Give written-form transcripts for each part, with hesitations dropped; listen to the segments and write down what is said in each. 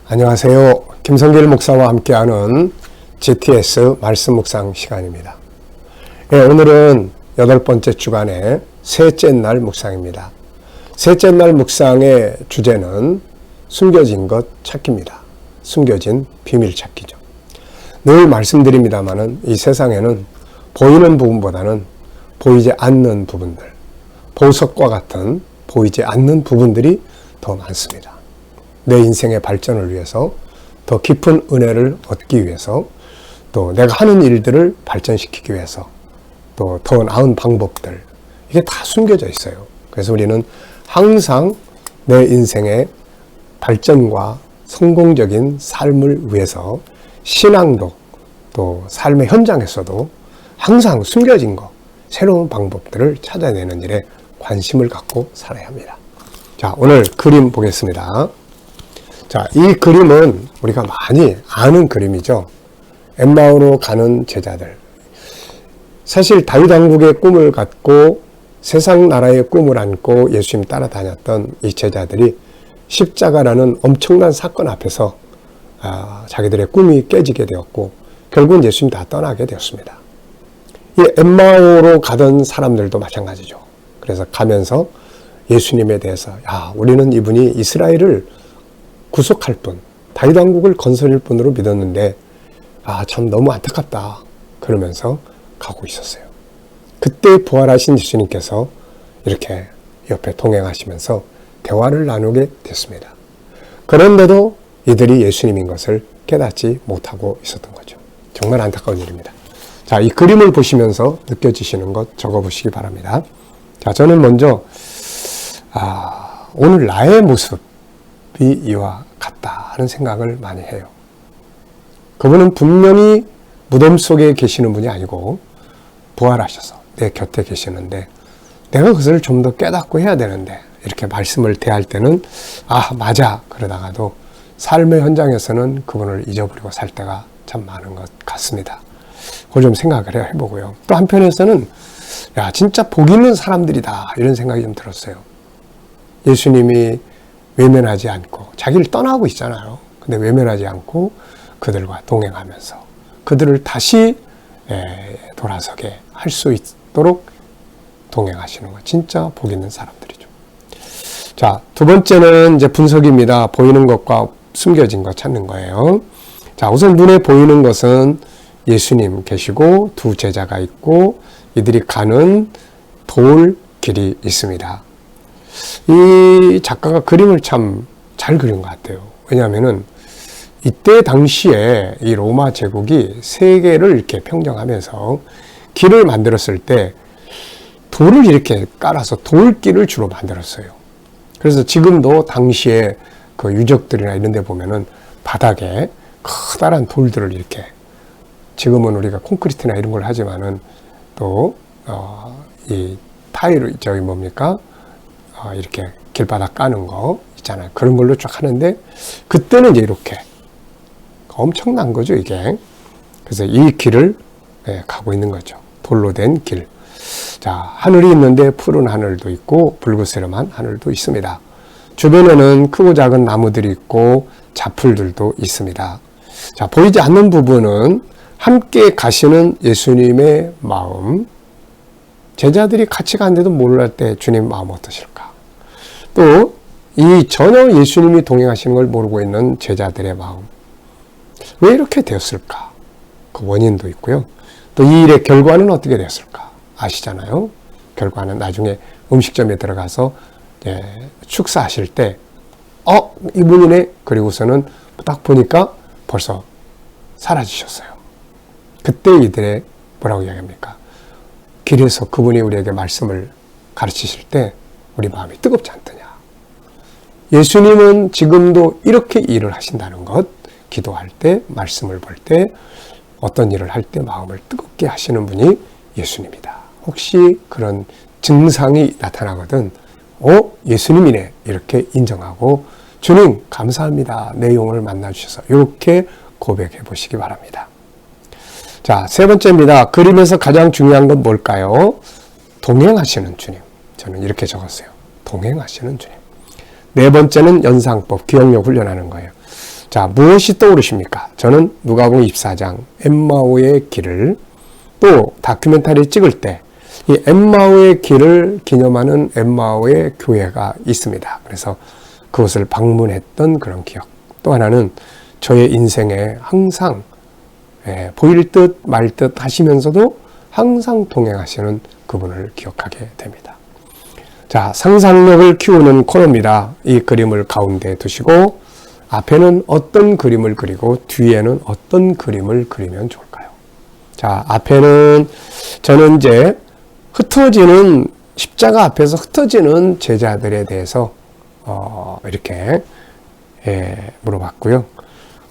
안녕하세요. 김성길 목사와 함께하는 GTS 말씀 묵상 시간입니다. 오늘은 8번째 주간의 셋째 날 묵상입니다. 셋째 날 묵상의 주제는 숨겨진 것 찾기입니다. 숨겨진 비밀 찾기죠. 늘 말씀드립니다마는 이 세상에는 보이는 부분보다는 보이지 않는 부분들, 보석과 같은 보이지 않는 부분들이 더 많습니다. 내 인생의 발전을 위해서, 더 깊은 은혜를 얻기 위해서, 또 내가 하는 일들을 발전시키기 위해서, 또 더 나은 방법들, 이게 다 숨겨져 있어요. 그래서 우리는 항상 내 인생의 발전과 성공적인 삶을 위해서 신앙도 또 삶의 현장에서도 항상 숨겨진 것, 새로운 방법들을 찾아내는 일에 관심을 갖고 살아야 합니다. 자, 오늘 그림 보겠습니다. 자, 이 그림은 우리가 많이 아는 그림이죠. 엠마오로 가는 제자들. 사실 다윗 왕국의 꿈을 갖고 세상 나라의 꿈을 안고 예수님 따라다녔던 이 제자들이 십자가라는 엄청난 사건 앞에서 자기들의 꿈이 깨지게 되었고 결국은 예수님 다 떠나게 되었습니다. 이 엠마오로 가던 사람들도 마찬가지죠. 그래서 가면서 예수님에 대해서 우리는 이분이 이스라엘을 구속할 분, 다윗 왕국을 건설할 분으로 믿었는데 참 너무 안타깝다 그러면서 가고 있었어요. 그때 부활하신 예수님께서 이렇게 옆에 동행하시면서 대화를 나누게 됐습니다. 그런데도 이들이 예수님인 것을 깨닫지 못하고 있었던 거죠. 정말 안타까운 일입니다. 자, 이 그림을 보시면서 느껴지시는 것 적어보시기 바랍니다. 자, 저는 먼저 오늘 나의 모습이 이와 같다 하는 생각을 많이 해요. 그분은 분명히 무덤 속에 계시는 분이 아니고 부활하셔서 내 곁에 계시는데 내가 그것을 좀 더 깨닫고 해야 되는데 이렇게 말씀을 대할 때는 맞아 그러다가도 삶의 현장에서는 그분을 잊어버리고 살 때가 참 많은 것 같습니다. 그걸 좀 생각을 해보고요. 또 한편에서는 진짜 복 있는 사람들이다 이런 생각이 좀 들었어요. 예수님이 외면하지 않고 자기를 떠나고 있잖아요. 근데 외면하지 않고 그들과 동행하면서 그들을 다시 돌아서게 할 수 있도록 동행하시는 거 진짜 복 있는 사람들이죠. 자, 두 번째는 이제 분석입니다. 보이는 것과 숨겨진 것 찾는 거예요. 자, 우선 눈에 보이는 것은 예수님 계시고 두 제자가 있고 이들이 가는 돌길이 있습니다. 이 작가가 그림을 참 잘 그린 것 같아요. 왜냐하면은 이때 당시에 이 로마 제국이 세계를 이렇게 평정하면서 길을 만들었을 때 돌을 이렇게 깔아서 돌길을 주로 만들었어요. 그래서 지금도 당시에 그 유적들이나 이런 데 보면은 바닥에 커다란 돌들을 이렇게 지금은 우리가 콘크리트나 이런 걸 하지만은 또 이 타일을 이렇게 길바닥 까는 거 있잖아요. 그런 걸로 쭉 하는데 그때는 이제 이렇게 엄청난 거죠, 이게. 그래서 이 길을 가고 있는 거죠. 돌로 된 길. 자, 하늘이 있는데 푸른 하늘도 있고 붉으스름한 하늘도 있습니다. 주변에는 크고 작은 나무들이 있고 자풀들도 있습니다. 자, 보이지 않는 부분은 함께 가시는 예수님의 마음. 제자들이 같이 가는데도 몰랄 때 주님 마음 어떠실까? 또 이 전혀 예수님이 동행하시는 걸 모르고 있는 제자들의 마음. 왜 이렇게 되었을까? 그 원인도 있고요. 또 이 일의 결과는 어떻게 되었을까? 아시잖아요. 결과는 나중에 음식점에 들어가서 축사하실 때 이분이네. 그리고서는 딱 보니까 벌써 사라지셨어요. 그때 이들의 뭐라고 이야기합니까? 길에서 그분이 우리에게 말씀을 가르치실 때 우리 마음이 뜨겁지 않더냐. 예수님은 지금도 이렇게 일을 하신다는 것, 기도할 때, 말씀을 볼 때, 어떤 일을 할 때 마음을 뜨겁게 하시는 분이 예수님이다. 혹시 그런 증상이 나타나거든, 예수님이네. 이렇게 인정하고, 주님, 감사합니다. 내 영혼을 만나주셔서. 이렇게 고백해 보시기 바랍니다. 자, 세 번째입니다. 그림에서 가장 중요한 건 뭘까요? 동행하시는 주님. 저는 이렇게 적었어요. 동행하시는 주님. 네 번째는 연상법, 기억력 훈련하는 거예요. 자, 무엇이 떠오르십니까? 저는 누가복음 24장 엠마오의 길을, 또 다큐멘터리 찍을 때 이 엠마오의 길을 기념하는 엠마오의 교회가 있습니다. 그래서 그것을 방문했던 그런 기억. 또 하나는 저의 인생에 항상 보일 듯 말 듯 하시면서도 항상 동행하시는 그분을 기억하게 됩니다. 자, 상상력을 키우는 코너입니다. 이 그림을 가운데 두시고 앞에는 어떤 그림을 그리고 뒤에는 어떤 그림을 그리면 좋을까요? 자, 앞에는 저는 이제 흩어지는 십자가 앞에서 흩어지는 제자들에 대해서 이렇게 물어봤고요.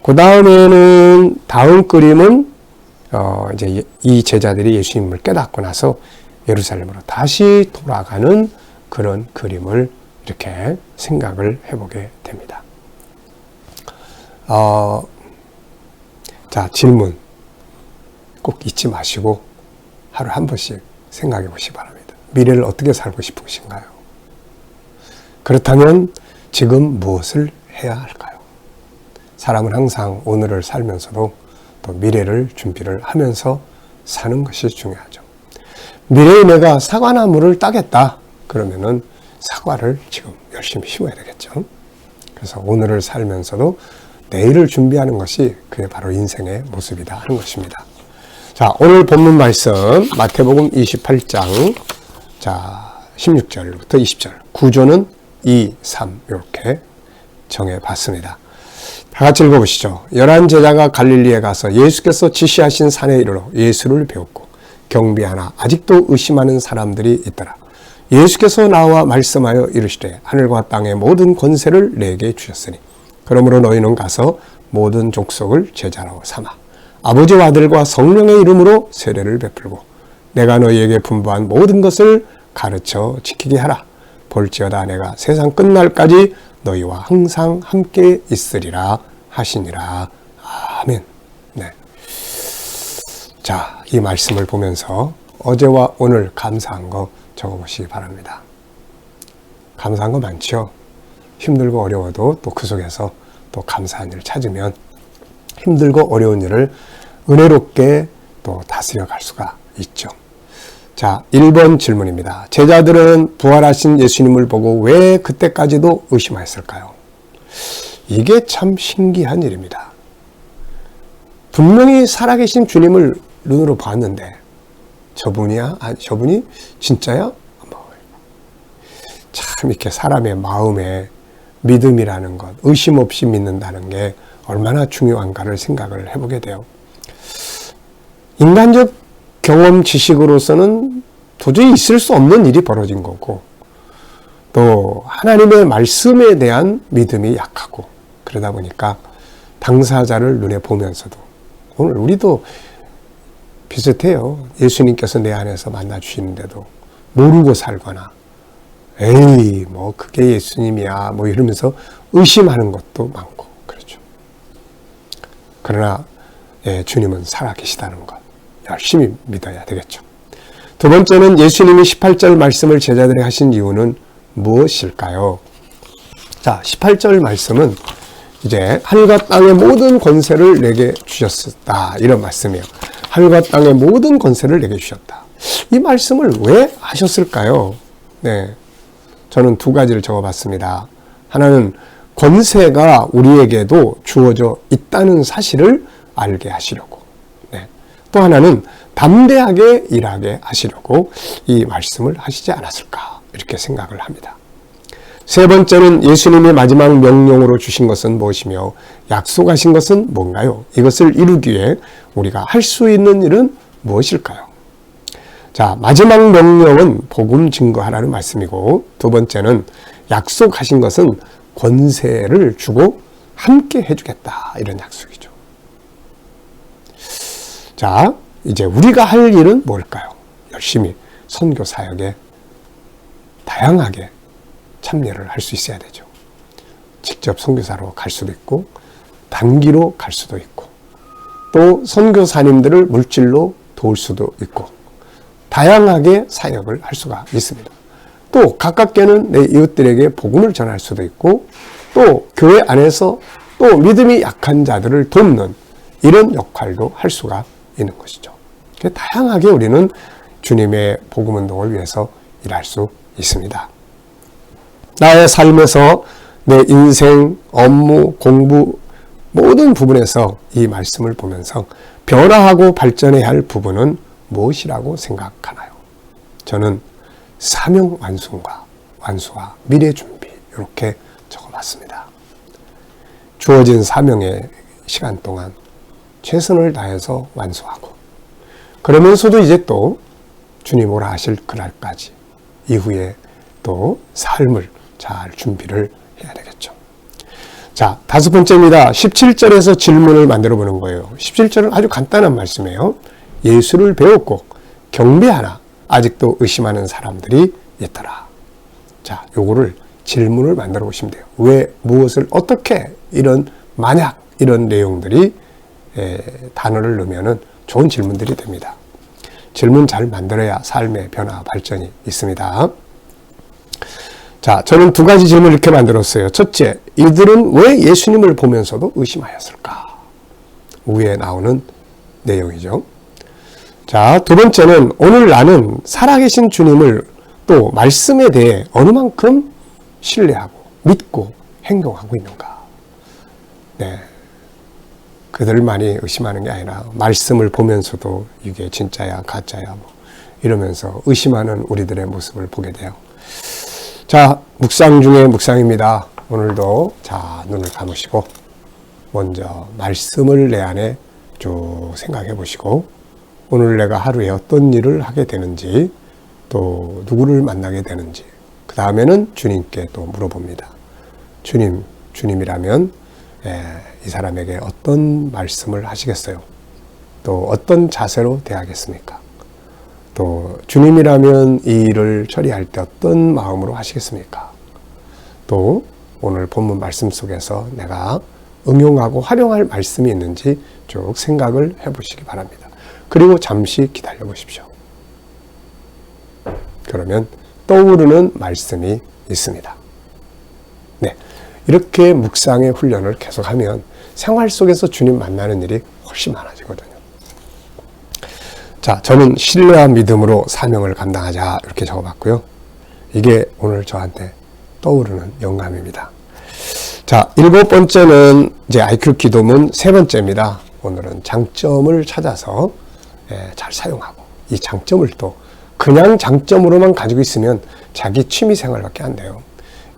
그 다음에는 다음 그림은 이제 이 제자들이 예수님을 깨닫고 나서 예루살렘으로 다시 돌아가는 그런 그림을 이렇게 생각을 해보게 됩니다. 자, 질문 꼭 잊지 마시고 하루 한 번씩 생각해 보시기 바랍니다. 미래를 어떻게 살고 싶으신가요? 그렇다면 지금 무엇을 해야 할까요? 사람은 항상 오늘을 살면서도 또 미래를 준비를 하면서 사는 것이 중요하죠. 미래에 내가 사과나무를 따겠다. 그러면은 사과를 지금 열심히 심어야 되겠죠. 그래서 오늘을 살면서도 내일을 준비하는 것이 그게 바로 인생의 모습이다 하는 것입니다. 자, 오늘 본문 말씀 마태복음 28장 자 16절부터 20절 구조는 2, 3 이렇게 정해봤습니다. 다 같이 읽어보시죠. 11 제자가 갈릴리에 가서 예수께서 지시하신 산에 이르러 예수를 배웠고 경비하나 아직도 의심하는 사람들이 있더라. 예수께서 나와 말씀하여 이르시되 하늘과 땅의 모든 권세를 내게 주셨으니 그러므로 너희는 가서 모든 족속을 제자로 삼아 아버지와 아들과 성령의 이름으로 세례를 베풀고 내가 너희에게 분부한 모든 것을 가르쳐 지키게 하라. 볼지어다 내가 세상 끝날까지 너희와 항상 함께 있으리라 하시니라. 아멘. 네. 자, 이 말씀을 보면서 어제와 오늘 감사한 거 적어보시기 바랍니다. 감사한 거 많죠? 힘들고 어려워도 또 그 속에서 또 감사한 일을 찾으면 힘들고 어려운 일을 은혜롭게 또 다스려 갈 수가 있죠. 자, 1번 질문입니다. 제자들은 부활하신 예수님을 보고 왜 그때까지도 의심했을까요? 이게 참 신기한 일입니다. 분명히 살아계신 주님을 눈으로 봤는데 저분이야? 저분이 진짜야? 참 이렇게 사람의 마음에 믿음이라는 것, 의심 없이 믿는다는 게 얼마나 중요한가를 생각을 해보게 돼요. 인간적 경험 지식으로서는 도저히 있을 수 없는 일이 벌어진 거고 또 하나님의 말씀에 대한 믿음이 약하고 그러다 보니까 당사자를 눈에 보면서도 오늘 우리도 비슷해요. 예수님께서 내 안에서 만나주시는데도 모르고 살거나 에이 뭐 그게 예수님이야 뭐 이러면서 의심하는 것도 많고 그렇죠. 그러나 주님은 살아계시다는 것 열심히 믿어야 되겠죠. 두 번째는 예수님이 18절 말씀을 제자들에게 하신 이유는 무엇일까요? 자, 18절 말씀은 이제 하늘과 땅의 모든 권세를 내게 주셨다 이런 말씀이에요. 하늘과 땅의 모든 권세를 내게 주셨다. 이 말씀을 왜 하셨을까요? 네, 저는 두 가지를 적어봤습니다. 하나는 권세가 우리에게도 주어져 있다는 사실을 알게 하시려고, 네. 또 하나는 담대하게 일하게 하시려고 이 말씀을 하시지 않았을까 이렇게 생각을 합니다. 세 번째는 예수님이 마지막 명령으로 주신 것은 무엇이며 약속하신 것은 뭔가요? 이것을 이루기 위해 우리가 할 수 있는 일은 무엇일까요? 자, 마지막 명령은 복음 증거하라는 말씀이고 두 번째는 약속하신 것은 권세를 주고 함께 해주겠다 이런 약속이죠. 자, 이제 우리가 할 일은 뭘까요? 열심히 선교 사역에 다양하게 참여를 할 수 있어야 되죠. 직접 선교사로 갈 수도 있고 단기로 갈 수도 있고 또 선교사님들을 물질로 도울 수도 있고 다양하게 사역을 할 수가 있습니다. 또 가깝게는 내 이웃들에게 복음을 전할 수도 있고 또 교회 안에서 또 믿음이 약한 자들을 돕는 이런 역할도 할 수가 있는 것이죠. 다양하게 우리는 주님의 복음운동을 위해서 일할 수 있습니다. 나의 삶에서 내 인생, 업무, 공부 모든 부분에서 이 말씀을 보면서 변화하고 발전해야 할 부분은 무엇이라고 생각하나요? 저는 사명 완수와 미래 준비 이렇게 적어봤습니다. 주어진 사명의 시간 동안 최선을 다해서 완수하고 그러면서도 이제 또 주님 오라 하실 그날까지 이후에 또 삶을 잘 준비를 해야 되겠죠. 자, 5번째입니다. 17절에서 질문을 만들어 보는 거예요. 17절은 아주 간단한 말씀이에요. 예수를 배웠고 경배하나 아직도 의심하는 사람들이 있더라. 자, 요거를 질문을 만들어 보시면 돼요. 왜, 무엇을, 어떻게 만약 이런 내용들이 단어를 넣으면은 좋은 질문들이 됩니다. 질문 잘 만들어야 삶의 변화, 발전이 있습니다. 자, 저는 2가지 질문을 이렇게 만들었어요. 첫째, 이들은 왜 예수님을 보면서도 의심하였을까? 위에 나오는 내용이죠. 자, 2번째는 오늘 나는 살아계신 주님을 또 말씀에 대해 어느 만큼 신뢰하고 믿고 행동하고 있는가? 네. 그들만이 의심하는 게 아니라 말씀을 보면서도 이게 진짜야 가짜야 이러면서 의심하는 우리들의 모습을 보게 돼요. 자, 묵상 중에 묵상입니다. 오늘도 자, 눈을 감으시고 먼저 말씀을 내 안에 쭉 생각해 보시고 오늘 내가 하루에 어떤 일을 하게 되는지 또 누구를 만나게 되는지 그 다음에는 주님께 또 물어봅니다. 주님이라면 이 사람에게 어떤 말씀을 하시겠어요? 또 어떤 자세로 대하겠습니까? 또 주님이라면 이 일을 처리할 때 어떤 마음으로 하시겠습니까? 또 오늘 본문 말씀 속에서 내가 응용하고 활용할 말씀이 있는지 쭉 생각을 해보시기 바랍니다. 그리고 잠시 기다려 보십시오. 그러면 떠오르는 말씀이 있습니다. 네, 이렇게 묵상의 훈련을 계속하면 생활 속에서 주님 만나는 일이 훨씬 많아지거든요. 자, 저는 신뢰와 믿음으로 사명을 감당하자 이렇게 적어봤고요. 이게 오늘 저한테 떠오르는 영감입니다. 자, 7번째는 이제 IQ 기도문 3번째입니다. 오늘은 장점을 찾아서 잘 사용하고 이 장점을 또 그냥 장점으로만 가지고 있으면 자기 취미 생활밖에 안 돼요.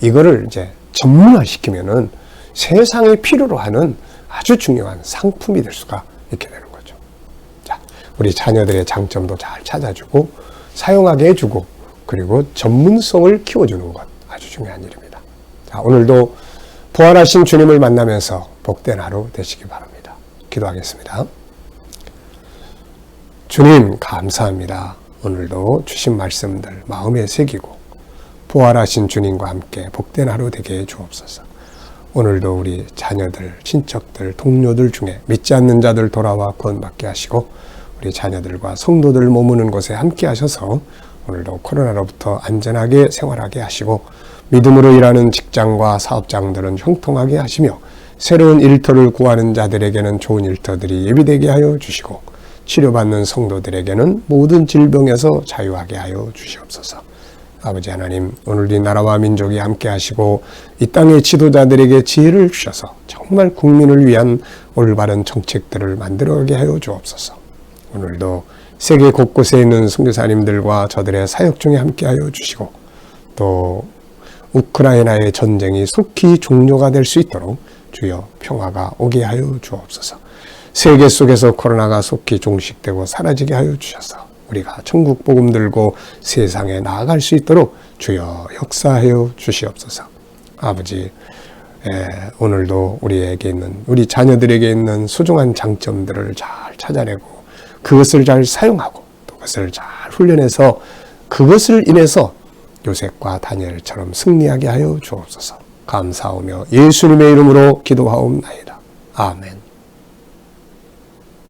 이거를 이제 전문화시키면은 세상에 필요로 하는 아주 중요한 상품이 될 수가 있게 되는 거죠. 자, 우리 자녀들의 장점도 잘 찾아주고 사용하게 해주고 그리고 전문성을 키워주는 것 아주 중요한 일입니다. 자, 오늘도 부활하신 주님을 만나면서 복된 하루 되시기 바랍니다. 기도하겠습니다. 주님 감사합니다. 오늘도 주신 말씀들 마음에 새기고 부활하신 주님과 함께 복된 하루 되게 해 주옵소서. 오늘도 우리 자녀들, 친척들, 동료들 중에 믿지 않는 자들 돌아와 구원받게 하시고 우리 자녀들과 성도들 머무는 곳에 함께 하셔서 오늘도 코로나로부터 안전하게 생활하게 하시고 믿음으로 일하는 직장과 사업장들은 형통하게 하시며 새로운 일터를 구하는 자들에게는 좋은 일터들이 예비되게 하여 주시고 치료받는 성도들에게는 모든 질병에서 자유하게 하여 주시옵소서. 아버지 하나님, 오늘 이 나라와 민족이 함께 하시고 이 땅의 지도자들에게 지혜를 주셔서 정말 국민을 위한 올바른 정책들을 만들어가게 하여 주옵소서. 오늘도 세계 곳곳에 있는 선교사님들과 저들의 사역 중에 함께 하여 주시고 또 우크라이나의 전쟁이 속히 종료가 될 수 있도록 주여 평화가 오게 하여 주옵소서. 세계 속에서 코로나가 속히 종식되고 사라지게 하여 주셔서 우리가 천국 복음 들고 세상에 나아갈 수 있도록 주여 역사하여 주시옵소서. 아버지, 오늘도 우리에게 있는 우리 자녀들에게 있는 소중한 장점들을 잘 찾아내고 그것을 잘 사용하고 또 그것을 잘 훈련해서 그것을 인해서 요셉과 다니엘처럼 승리하게 하여 주옵소서. 감사하며 예수님의 이름으로 기도하옵나이다. 아멘.